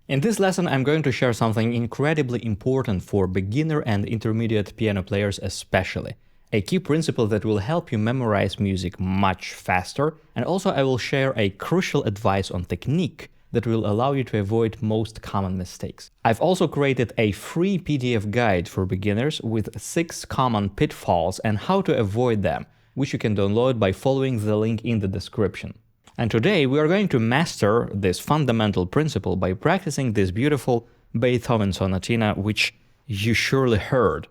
In this lesson, I'm going to share something incredibly important for beginner and intermediate piano players especially. A key principle that will help you memorize music much faster, and also I will share a crucial advice on technique that will allow you to avoid most common mistakes. I've also created a free PDF guide for beginners with 6 common pitfalls and how to avoid them, which you can download by following the link in the description. And today we are going to master this fundamental principle by practicing this beautiful Beethoven Sonatina, which you surely heard.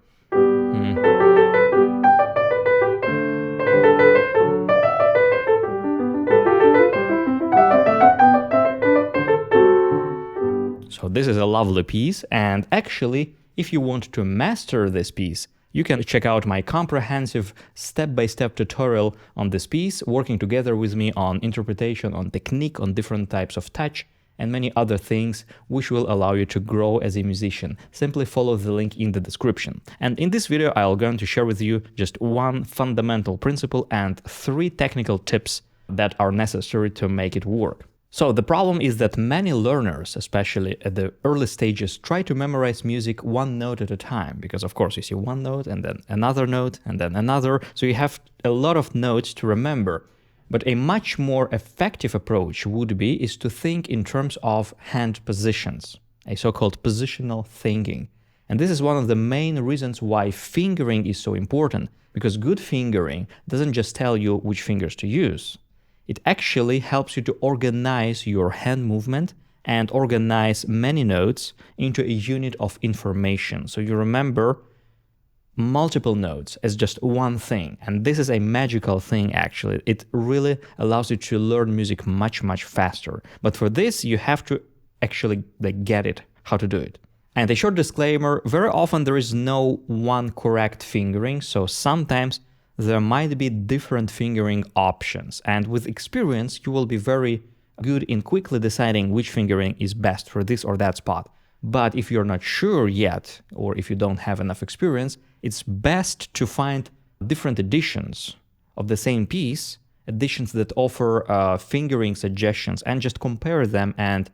So this is a lovely piece, and actually, if you want to master this piece, you can check out my comprehensive step-by-step tutorial on this piece, working together with me on interpretation, on technique, on different types of touch, and many other things which will allow you to grow as a musician. Simply follow the link in the description. And in this video, I'm going to share with you just one fundamental principle and 3 technical tips that are necessary to make it work. So the problem is that many learners, especially at the early stages, try to memorize music one note at a time, because of course you see one note and then another note and then another, so you have a lot of notes to remember. But a much more effective approach would be to think in terms of hand positions, a so-called positional thinking. And this is one of the main reasons why fingering is so important, because good fingering doesn't just tell you which fingers to use. It actually helps you to organize your hand movement and organize many notes into a unit of information. So you remember multiple notes as just one thing. And this is a magical thing, actually. It really allows you to learn music much, much faster. But for this, you have to actually get it, how to do it. And a short disclaimer, very often there is no one correct fingering. So sometimes there might be different fingering options, and with experience you will be very good in quickly deciding which fingering is best for this or that spot. But if you're not sure yet, or if you don't have enough experience, it's best to find different editions of the same piece, editions that offer fingering suggestions, and just compare them and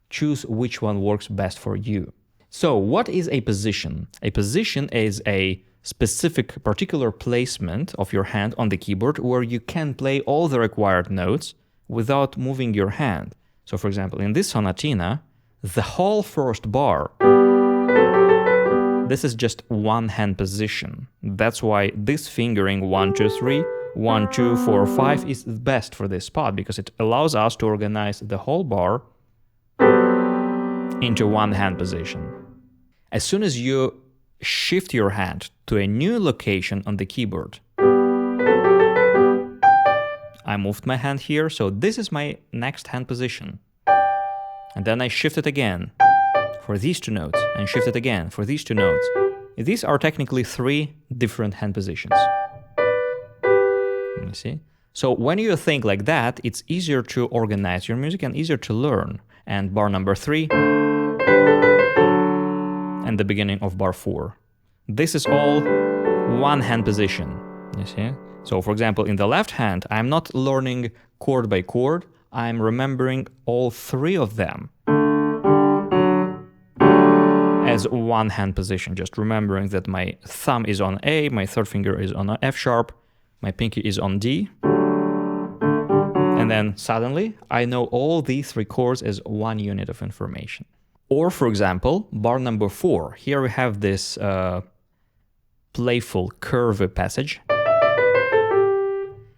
choose which one works best for you. So what is a position? A position is a specific particular placement of your hand on the keyboard where you can play all the required notes without moving your hand. So for example, in this sonatina, the whole first bar, this is just one hand position. That's why this fingering 1, 2, 3, 1, 2, 4, 5 is the best for this spot, because it allows us to organize the whole bar into one hand position. As soon as you shift your hand to a new location on the keyboard, I moved my hand here, so this is my next hand position. And then I shift it again for these 2 notes, and shift it again for these 2 notes. These are technically 3 different hand positions. You see? So when you think like that, it's easier to organize your music and easier to learn. And bar number 3, and the beginning of bar 4. This is all one hand position, you see? So for example, in the left hand, I'm not learning chord by chord, I'm remembering all 3 of them as one hand position, just remembering that my thumb is on A, my 3rd finger is on F sharp, my pinky is on D, and then suddenly I know all these 3 chords as one unit of information. Or for example, bar number 4, here we have this playful curvy passage,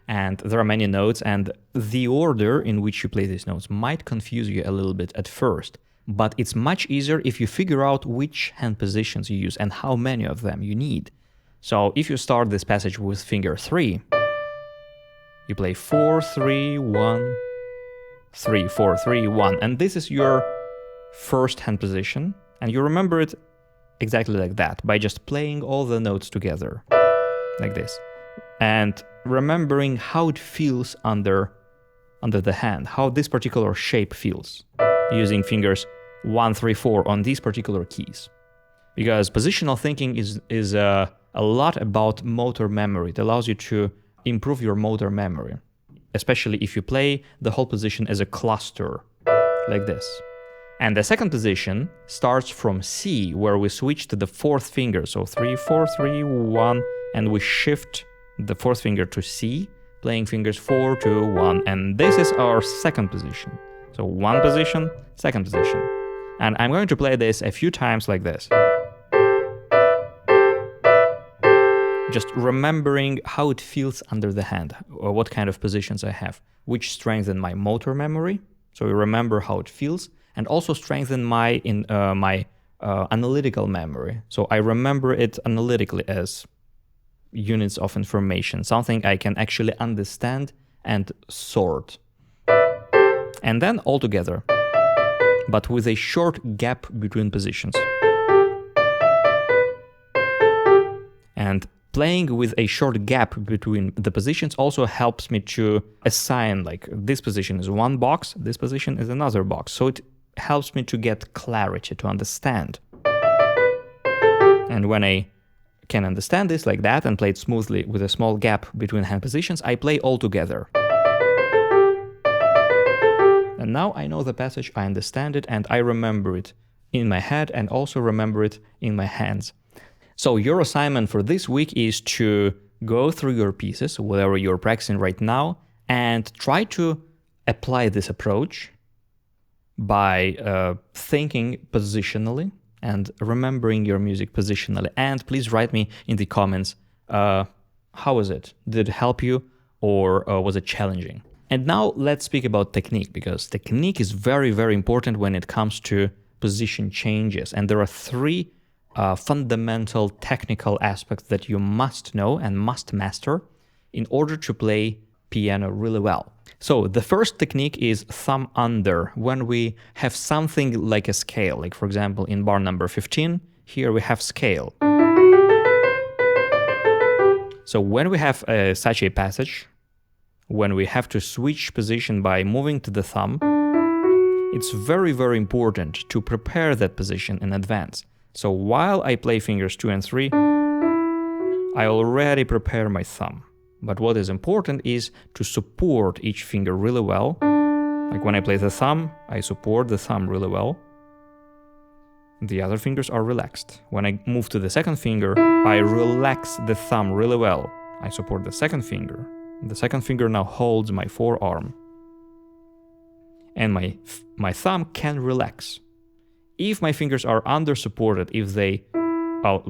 and there are many notes, and the order in which you play these notes might confuse you a little bit at first, but it's much easier if you figure out which hand positions you use and how many of them you need. So if you start this passage with finger 3, you play 4, 3, 1, 3, 4, 3, 1, and this is your first hand position, and you remember it exactly like that by just playing all the notes together like this and remembering how it feels under the hand, how this particular shape feels, using fingers 1, 3, 4 on these particular keys. Because positional thinking is a lot about motor memory. It allows you to improve your motor memory, especially if you play the whole position as a cluster like this. And the second position starts from C, where we switch to the fourth finger. So 3, 4, 3, 1, and we shift the fourth finger to C, playing fingers 4, 2, 1. And this is our second position. So one position, second position. And I'm going to play this a few times like this. Just remembering how it feels under the hand, or what kind of positions I have, which strengthen my motor memory. So you remember how it feels, and also strengthen my analytical memory. So I remember it analytically as units of information, something I can actually understand and sort. And then all together, but with a short gap between positions. And playing with a short gap between the positions also helps me to assign, like, this position is one box, this position is another box. So it helps me to get clarity, to understand. And when I can understand this like that and play it smoothly with a small gap between hand positions, I play all together. And now I know the passage, I understand it, and I remember it in my head and also remember it in my hands. So your assignment for this week is to go through your pieces, whatever you're practicing right now, and try to apply this approach by thinking positionally and remembering your music positionally. And please write me in the comments, how was it? Did it help you, or was it challenging? And now let's speak about technique, because technique is very, very important when it comes to position changes. And there are three fundamental technical aspects that you must know and must master in order to play piano really well. So the first technique is thumb under, when we have something like a scale. Like, for example, in bar number 15, here we have scale. So when we have such a passage, when we have to switch position by moving to the thumb, it's very, very important to prepare that position in advance. So while I play fingers 2 and 3, I already prepare my thumb. But what is important is to support each finger really well. Like when I play the thumb, I support the thumb really well. The other fingers are relaxed. When I move to the second finger, I relax the thumb really well. I support the second finger. The second finger now holds my forearm. And my thumb can relax. If my fingers are under-supported, if they are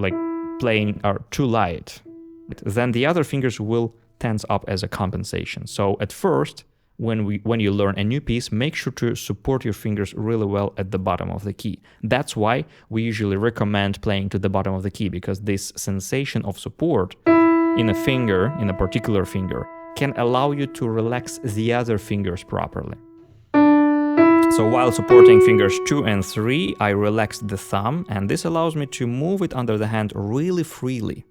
are too light, then the other fingers will tense up as a compensation. So at first, when you learn a new piece, make sure to support your fingers really well at the bottom of the key. That's why we usually recommend playing to the bottom of the key, because this sensation of support in a finger, in a particular finger, can allow you to relax the other fingers properly. So while supporting fingers 2 and 3, I relax the thumb, and this allows me to move it under the hand really freely.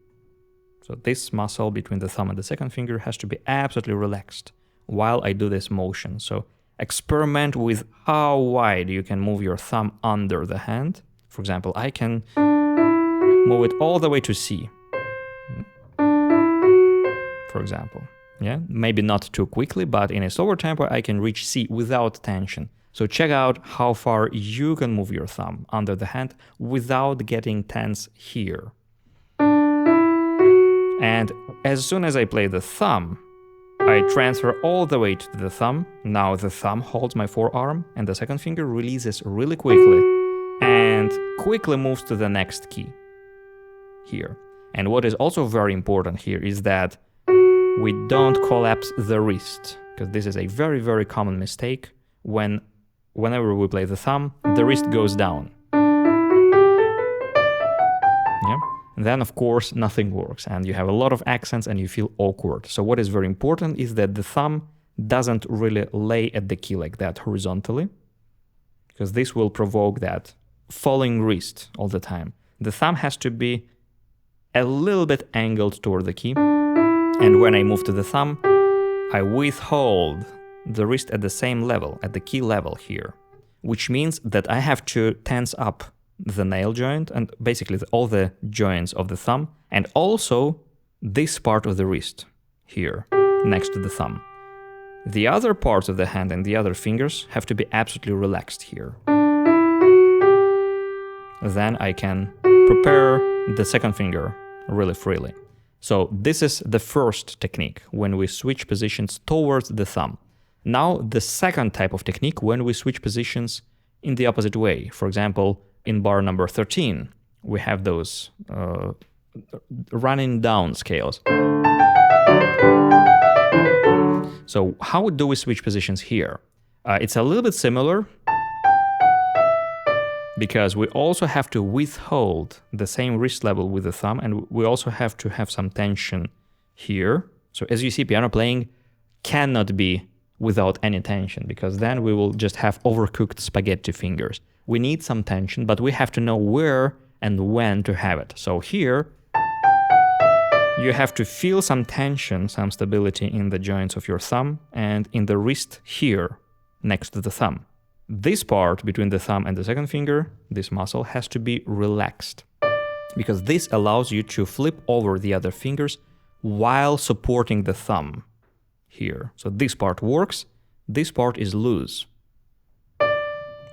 So this muscle between the thumb and the second finger has to be absolutely relaxed while I do this motion. So experiment with how wide you can move your thumb under the hand. For example, I can move it all the way to C. For example, yeah, maybe not too quickly, but in a slower tempo, I can reach C without tension. So check out how far you can move your thumb under the hand without getting tense here. And as soon as I play the thumb, I transfer all the weight to the thumb. Now the thumb holds my forearm, and the second finger releases really quickly and quickly moves to the next key here. And what is also very important here is that we don't collapse the wrist, because this is a very, very common mistake. Whenever we play the thumb, the wrist goes down. Yeah? And then, of course, nothing works, and you have a lot of accents and you feel awkward. So what is very important is that the thumb doesn't really lay at the key like that horizontally, because this will provoke that falling wrist all the time. The thumb has to be a little bit angled toward the key, and when I move to the thumb, I withhold the wrist at the same level, at the key level here, which means that I have to tense up the nail joint and basically all the joints of the thumb, and also this part of the wrist here next to the thumb. The other parts of the hand and the other fingers have to be absolutely relaxed here. then I can prepare the second finger really freely. So this is the first technique, when we switch positions towards the thumb. Now the second type of technique, when we switch positions in the opposite way. For example, in bar number 13, we have those running down scales. So how do we switch positions here? It's a little bit similar, because we also have to withhold the same wrist level with the thumb, and we also have to have some tension here. So as you see, piano playing cannot be without any tension, because then we will just have overcooked spaghetti fingers. We need some tension, but we have to know where and when to have it. So here, you have to feel some tension, some stability in the joints of your thumb and in the wrist here, next to the thumb. This part between the thumb and the second finger, this muscle, has to be relaxed, because this allows you to flip over the other fingers while supporting the thumb here. So this part works, this part is loose.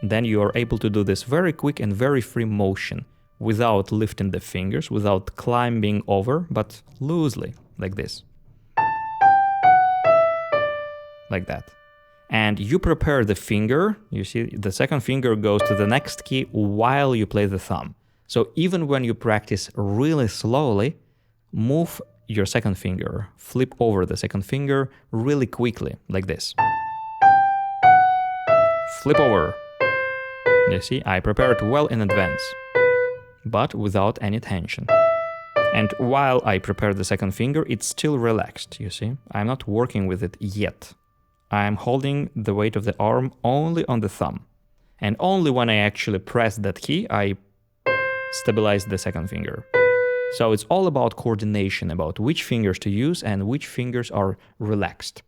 Then you are able to do this very quick and very free motion without lifting the fingers, without climbing over, but loosely, like this. Like that. And you prepare the finger, you see the second finger goes to the next key while you play the thumb. So even when you practice really slowly, move your second finger, flip over the second finger really quickly, like this. Flip over. You see, I prepared well in advance, but without any tension. And while I prepare the second finger, it's still relaxed, you see. I'm not working with it yet. I'm holding the weight of the arm only on the thumb. And only when I actually press that key, I stabilize the second finger. So it's all about coordination, about which fingers to use and which fingers are relaxed.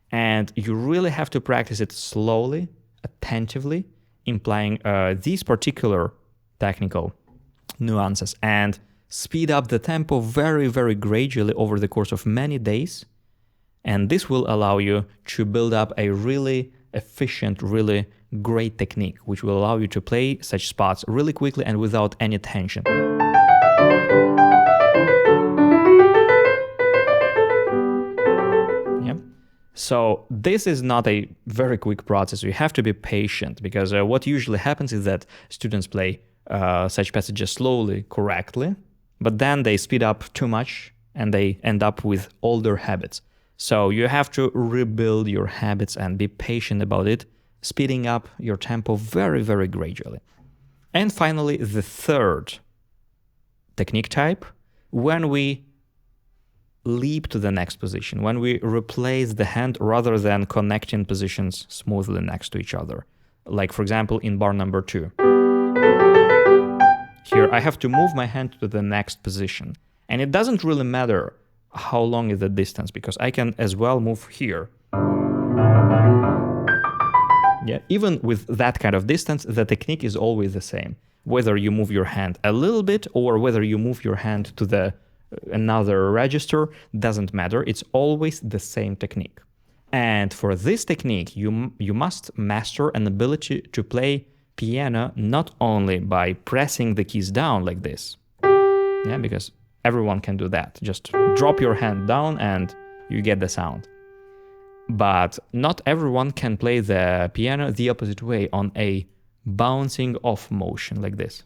And you really have to practice it slowly, attentively, implying these particular technical nuances, and speed up the tempo very, very gradually over the course of many days. And this will allow you to build up a really efficient, really great technique, which will allow you to play such spots really quickly and without any tension. Yeah. So this is not a very quick process. You have to be patient, because what usually happens is that students play such passages slowly, correctly, but then they speed up too much and they end up with older habits. So you have to rebuild your habits and be patient about it, speeding up your tempo very, very gradually. And finally, the third technique type, when we leap to the next position, when we replace the hand rather than connecting positions smoothly next to each other. Like, for example, in bar number 2. Here, I have to move my hand to the next position. And it doesn't really matter how long is the distance, because I can as well move here. Yeah, even with that kind of distance, the technique is always the same. Whether you move your hand a little bit or whether you move your hand to another register, doesn't matter. It's always the same technique. And for this technique, you must master an ability to play piano not only by pressing the keys down like this. Yeah, because everyone can do that. Just drop your hand down and you get the sound. But not everyone can play the piano the opposite way, on a bouncing off motion like this.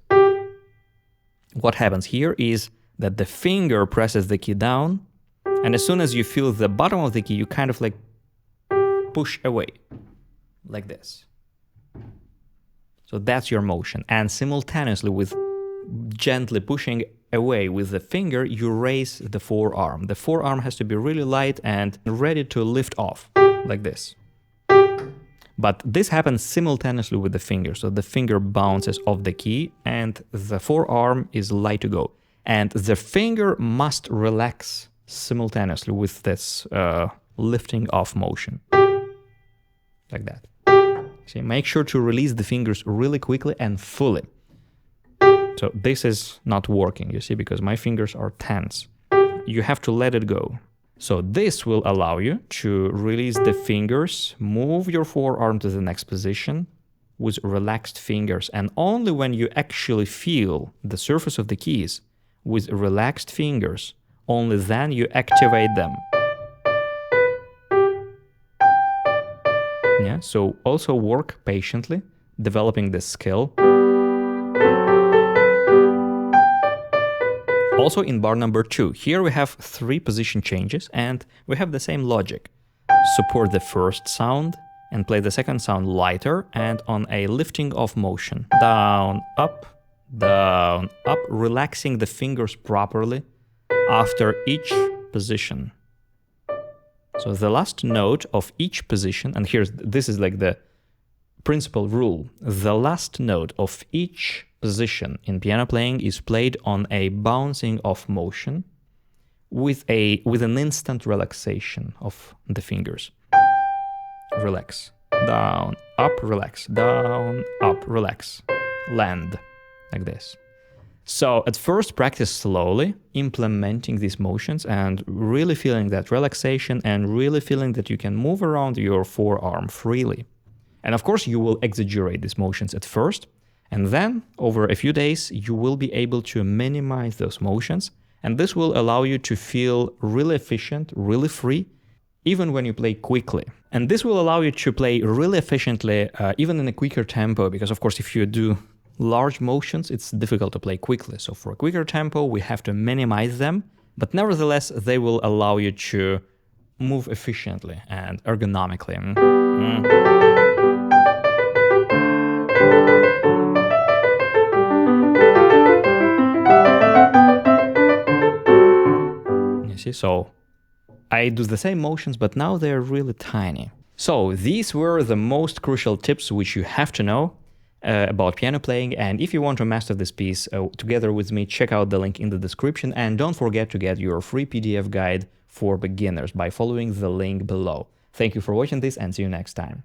What happens here is that the finger presses the key down, and as soon as you feel the bottom of the key, you kind of like push away like this. So that's your motion. And simultaneously with gently pushing away with the finger, you raise the forearm. The forearm has to be really light and ready to lift off, like this. But this happens simultaneously with the finger. So the finger bounces off the key and the forearm is light to go. And the finger must relax simultaneously with this lifting off motion. Like that. See, make sure to release the fingers really quickly and fully. So this is not working, you see, because my fingers are tense. You have to let it go. So this will allow you to release the fingers, move your forearm to the next position, with relaxed fingers, and only when you actually feel the surface of the keys with relaxed fingers, only then you activate them. Yeah, so also work patiently, developing this skill. Also in bar number 2, here we have 3 position changes and we have the same logic. Support the first sound and play the second sound lighter and on a lifting off motion. Down, up, relaxing the fingers properly after each position. So the last note of each position, and this is like the principal rule, the last note of each position in piano playing is played on a bouncing off motion with an instant relaxation of the fingers. Relax, down, up, relax, down, up, relax, land, like this. So at first practice slowly, implementing these motions and really feeling that relaxation and really feeling that you can move around your forearm freely. And of course you will exaggerate these motions at first, and then over a few days you will be able to minimize those motions, and this will allow you to feel really efficient, really free, even when you play quickly. And this will allow you to play really efficiently, even in a quicker tempo, because of course if you do large motions, it's difficult to play quickly. So for a quicker tempo, we have to minimize them, but nevertheless, they will allow you to move efficiently and ergonomically. You see, so I do the same motions, but now they're really tiny. So these were the most crucial tips which you have to know about piano playing, and if you want to master this piece together with me, check out the link in the description, and don't forget to get your free PDF guide for beginners by following the link below. Thank you for watching this and see you next time.